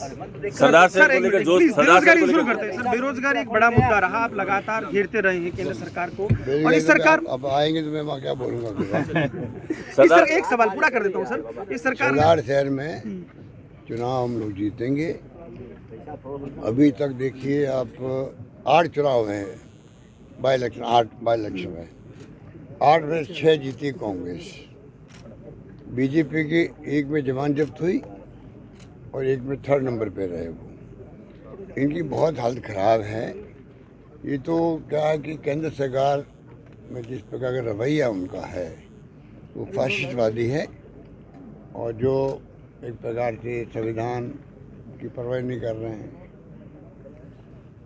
सरदार sir, साहब को एक लेकर मिनट, जो प्लीज, सरदार बेरोजगारी साहब को शुरू लेकर करते हैं सर। बेरोजगारी एक बड़ा मुद्दा रहा, आप लगातार घेरते रहे हैं केंद्र सरकार को, और इस सरकार अब आएंगे तो मैं क्या बोलूँगा सरदार एक सवाल पूरा कर देता हूँ सर। इस सरकार ने सरदार शहर में चुनाव हम लोग जीतेंगे। अभी तक देखिए आप 8 चुनाव हैं, बाई इलेक्शन, 8 बाई इलेक्शन है, 8 में 6 जीती कांग्रेस। बीजेपी की एक में जमानत जब्त हुई और एक में 3rd नंबर पे रहे वो। इनकी बहुत हालत ख़राब है। ये तो क्या है कि केंद्र सरकार में जिस प्रकार का रवैया उनका है वो फाशिस्टवादी है, और जो एक प्रकार से संविधान की परवाह नहीं कर रहे हैं,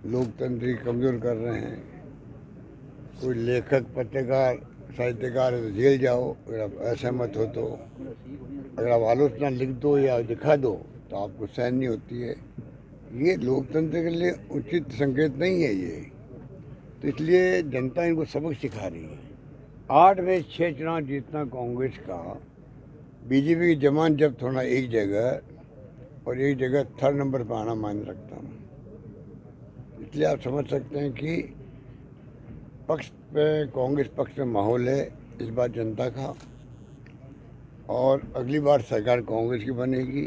लोकतंत्र की कमज़ोर कर रहे हैं। कोई लेखक, पत्रकार, साहित्यकार है तो जेल जाओ अगर आप असहमत हो तो, अगर आप आलोचना लिख दो या दिखा दो तो आपको सहन नहीं होती है। ये लोकतंत्र के लिए उचित संकेत नहीं है ये। तो इसलिए जनता इनको सबक सिखा रही है। 8 में 6 चुनाव जीतना कांग्रेस का, बीजेपी की जमानत जब्त होना एक जगह और एक जगह 3rd नंबर पर आना मायने रखता हूँ। इसलिए आप समझ सकते हैं कि पक्ष पे, कांग्रेस पक्ष में माहौल है इस बार जनता का, और अगली बार सरकार कांग्रेस की बनेगी।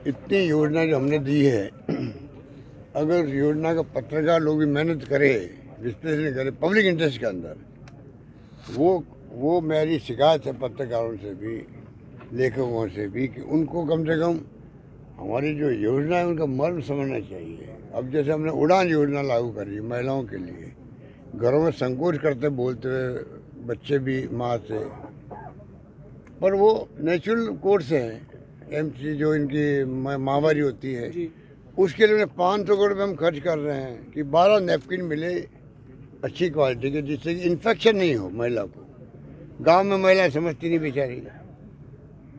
इतनी योजना जो हमने दी है, अगर योजना का पत्रकार लोग भी मेहनत करे, विश्लेषण करे पब्लिक इंटरेस्ट के अंदर, वो मेरी शिकायत है पत्रकारों से भी, लेखकों से भी, कि उनको कम से कम हमारी जो योजना है उनका मर्म समझना चाहिए। अब जैसे हमने उड़ान योजना लागू करी महिलाओं के लिए, घरों में संकोच करते बोलते हुए बच्चे भी माँ से, पर वो नेचुरल कोर्स हैं, एमसी जो इनकी माहवारी होती है, उसके लिए 500 करोड़ रुपये हम खर्च कर रहे हैं कि 12 नैपकिन मिले अच्छी क्वालिटी के, जिससे कि इन्फेक्शन नहीं हो महिला को। गांव में महिला समझती नहीं बेचारी,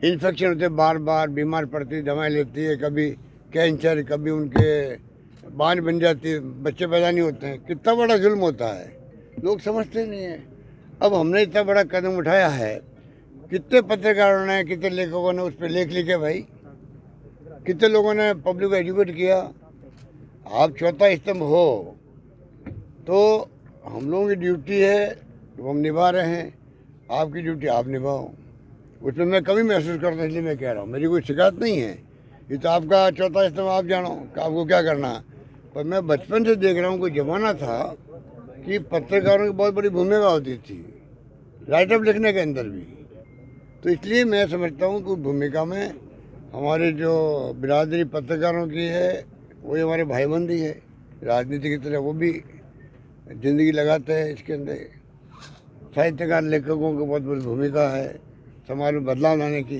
इन्फेक्शन होते बार बार बीमार पड़ती, दवाएं लेती है, कभी कैंसर, कभी उनके बांझ बन जाती है, बच्चे पैदा नहीं होते हैं। कितना बड़ा जुल्म होता है, लोग समझते नहीं हैं। अब हमने इतना बड़ा कदम उठाया है, कितने पत्रकारों ने, कितने लेखकों ने उस पर लेख लिखे भाई, कितने लोगों ने पब्लिक को एजुकेट किया। आप चौथा स्तंभ हो तो हम लोगों की ड्यूटी है वो हम निभा रहे हैं, आपकी ड्यूटी आप निभाओ। उसमें मैं कभी महसूस करता हूँ, इसलिए मैं कह रहा हूँ, मेरी कोई शिकायत नहीं है। ये तो आपका चौथा स्तंभ, आप जानो कि आपको क्या करना है। पर मैं बचपन से देख रहा हूँ, कोई ज़माना था कि पत्रकारों की बहुत बड़ी भूमिका होती थी राइटअप लिखने के अंदर भी। तो इसलिए मैं समझता हूँ कि भूमिका में हमारे जो बिरादरी पत्रकारों की है वही हमारे भाईबंदी है। राजनीति की तरह वो भी ज़िंदगी लगाते हैं इसके अंदर। साहित्यकार, लेखकों की बहुत बड़ी भूमिका है समाज में बदलाव लाने की।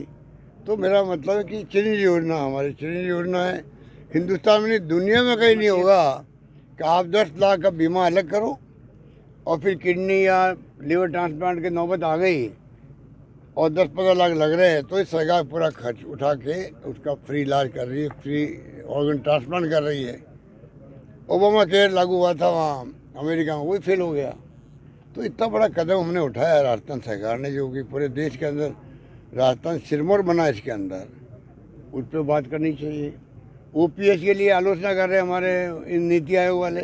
तो मेरा मतलब है कि चिरंजीवी योजना, हमारी चिरंजीवी योजना है, हिंदुस्तान में नहीं दुनिया में कहीं नहीं होगा कि आप 10 लाख का बीमा अलग करो और फिर किडनी या लीवर ट्रांसप्लांट की नौबत आ गई और 10-15 लाख लग रहे हैं तो इस सरकार पूरा खर्च उठा के उसका फ्री इलाज कर रही है, फ्री ऑर्गन ट्रांसप्लांट कर रही है। ओबामा केयर लागू हुआ था वहाँ अमेरिका में, वही फेल हो गया। तो इतना बड़ा कदम हमने उठाया राजस्थान सरकार ने, जो कि पूरे देश के अंदर राजस्थान सिरमौर बना इसके अंदर, उस पर बात करनी चाहिए। ओपीएस के लिए आलोचना कर रहे हैं हमारे इन नीति आयोग वाले,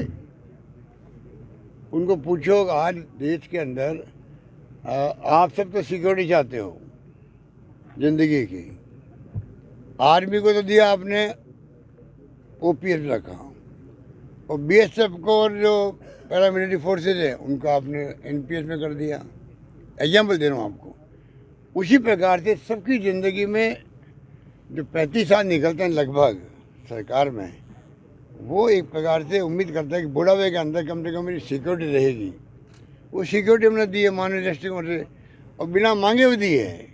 उनको पूछो आज देश के अंदर आप सब तो सिक्योरिटी चाहते हो जिंदगी की, आर्मी को तो दिया आपने ओपीएस रखा, और बीएसएफ को और जो पैरामिलिट्री फोर्सेज है उनको आपने एनपीएस में कर दिया। एग्जाम्पल दे रहा हूँ आपको। उसी प्रकार से सबकी ज़िंदगी में जो 35 साल निकलते हैं लगभग सरकार में, वो एक प्रकार से उम्मीद करता है कि बुढ़ापे के अंदर कम से कम मेरी सिक्योरिटी रहेगी। वो सिक्योरिटी हमने दी है माननीय दृष्टिकोण से, और बिना मांगे भी दी है।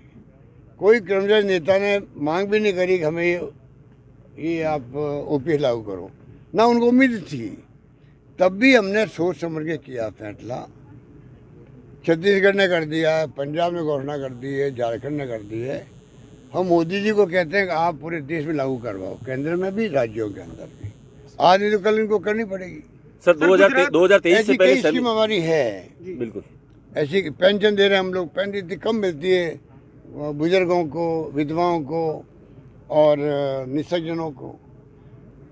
कोई कर्मचारी नेता ने मांग भी नहीं करी कि हमें ये आप ओपीएस लागू करो, ना उनको उम्मीद थी। तब भी हमने सोच समझ के किया फैसला। छत्तीसगढ़ ने कर दिया है, पंजाब ने घोषणा कर दी है, झारखंड ने कर दी है। हम मोदी जी को कहते हैं कि आप पूरे देश में लागू करवाओ, केंद्र में भी राज्यों के अंदर भी। आज नहीं तो कल इनको करनी पड़ेगी। सर 2023 से पहले स्कीम हमारी है, बिल्कुल ऐसी पेंशन दे रहे हैं हम लोग। पेंशन इतनी कम मिलती है बुजुर्गों को, विधवाओं को, और निस्सज्जनों को।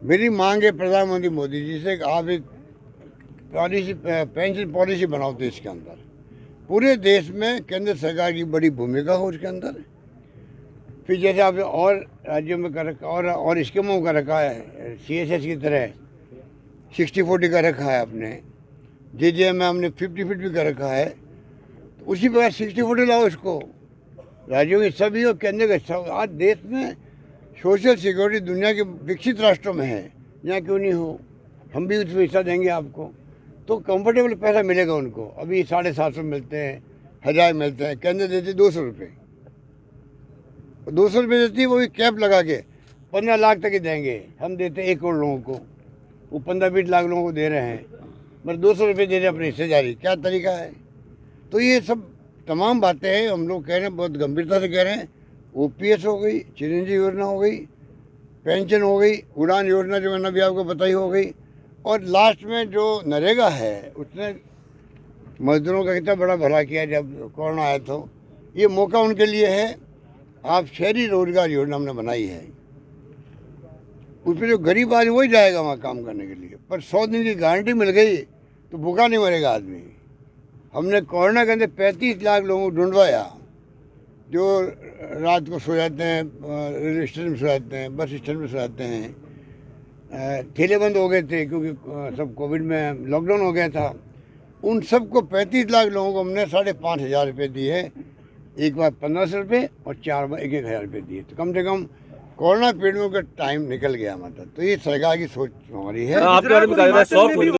मेरी मांग है प्रधानमंत्री मोदी जी से कि आप एक पॉलिसी, पेंशन पॉलिसी बनाओ देश के अंदर। पूरे देश में केंद्र सरकार की बड़ी भूमिका हो उसके अंदर। फिर जैसे आपने और राज्यों में कर रखा और स्कीमों का रखा है, CSS की तरह 60-40 का रखा है आपने, JJM में हमने 50-50 का रखा है। तो उसी प्रकार 60-40 लाओ इसको, राज्यों के सभी और केंद्र के सब। आज देश में सोशल सिक्योरिटी दुनिया के विकसित राष्ट्रों में है, यहाँ क्यों नहीं हो? हम भी उस पैसा देंगे आपको, तो कंफर्टेबल पैसा मिलेगा उनको। अभी 750 मिलते हैं, 1000 मिलते हैं, केंद्र देते 200 रुपये। 200 रुपये देती है, वो भी कैप लगा के 15 लाख तक ही देंगे। हम देते 1 करोड़ लोगों को, वो 15-20 लाख लोगों को दे रहे हैं, मगर 200 रुपये दे रहे हैं अपनी हिस्सेदारी। क्या तरीका है? तो ये सब तमाम बातें हैं, हम लोग कह रहे हैं, बहुत गंभीरता से कह रहे हैं। OPS हो गई, चिरंजीवी योजना हो गई, पेंशन हो गई, उड़ान योजना जो मैंने अभी आपको बताई हो गई, और लास्ट में जो नरेगा है उसने मजदूरों का कितना बड़ा भला किया जब कोरोना आया। तो ये मौका उनके लिए है। आप शहरी रोजगार योजना हमने बनाई है, उसमें जो गरीब आदमी वही जाएगा वहाँ काम करने के लिए, पर 100 दिन की गारंटी मिल गई तो भूखा नहीं मरेगा आदमी। हमने कोरोना के अंदर 35 लाख लोगों को ढूंढवाया जो रात को सो जाते हैं, रेलवे स्टेशन में सो जाते हैं, बस स्टैंड में सो जाते हैं। ठेले बंद हो गए थे क्योंकि सब कोविड में लॉकडाउन हो गया था। उन सबको 35 लाख लोगों को हमने 5,500 रुपये दिए। एक बार 1500 रुपये और 4 बार 1,000 रुपये दिए। तो कम से कम कोरोना पीरियड में टाइम निकल गया मतलब। तो ये सरकार की सोच हमारी है। आपके बारे में कहा जाता है सॉफ्ट